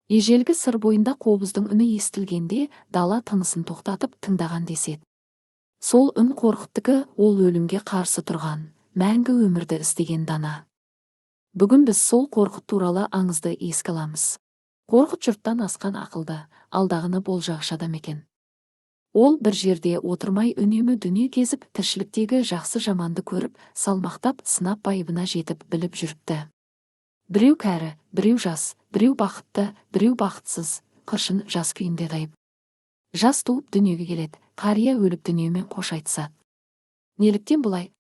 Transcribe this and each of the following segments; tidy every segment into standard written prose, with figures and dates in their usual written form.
Ежелгі сыр бойында қобыздың үні естілгенде дала тынысын тоқтатып тыңдаған деседі. Сол үн қорқыттікі, ол өлімге қарсы тұрған, мәңгі өмірді іздеген дана. Бүгін біз сол қорқыт туралы аңызды еске аламыз. Қорқыт жұрттан асқан ақылды, алдағыны болжағыш адам екен. Ол бір жерде отырмай үнемі дүние кезіп, тіршіліктегі жақсы жаманды көріп, салмақтап, сынап байыбына жетіп біліп жүріпті. Біреу кәрі, біреу жас, біреу бақытты, біреу бақытсыз, қыршын жас күйінде дайып. Жас туып дүниеге келеді, қария өліп дүниемен қош айтысады. Неліктен бұлай?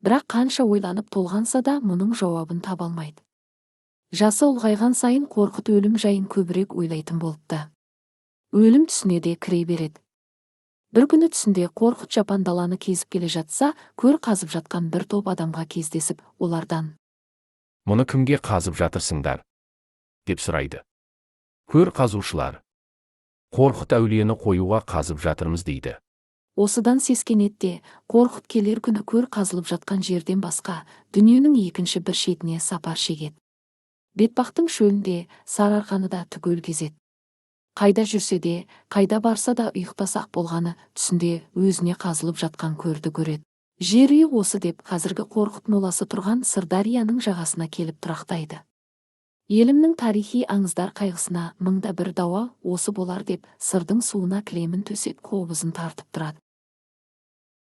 Бірақ қанша ойланып толғанса да мұның жауабын таба алмайды. Жасы ұлғайған сайын қорқыт өлім жайын көбірек ойлайтын болыпты. Өлім түсіне де кіре береді. Бір күні түсінде қорқыт жапан даланы кезіп келе жатса, көр қазып жатқан бір топ адамға кездесіп, олардан: «Мұны кімге қазып жатырсыңдар?» деп сұрайды. Көр қазушылар: «Қорқыт әулиені қоюға қазып жатырмыз» дейді. Осыдан сескенетте, қорқыт келер күні көр қазылып жатқан жерден басқа, дүниенің екінші бір шетіне сапар шегеді. Бетпақтың шөлінде, сарыарқаны түгел кезеді. Қайда жүрсе де, қайда барса да ұйықтасақ болғаны түсінде өзіне қазылып жатқан көрді көреді. Жер үй осы деп қазіргі қорқыт моласы тұрған Сырдарияның жағасына келіп тұрақтайды. Елімнің тарихи аңыздар қайғысына мыңда бір дауа осы болар деп сырдың суына кілемін төсеп қобызын тартып тұрады.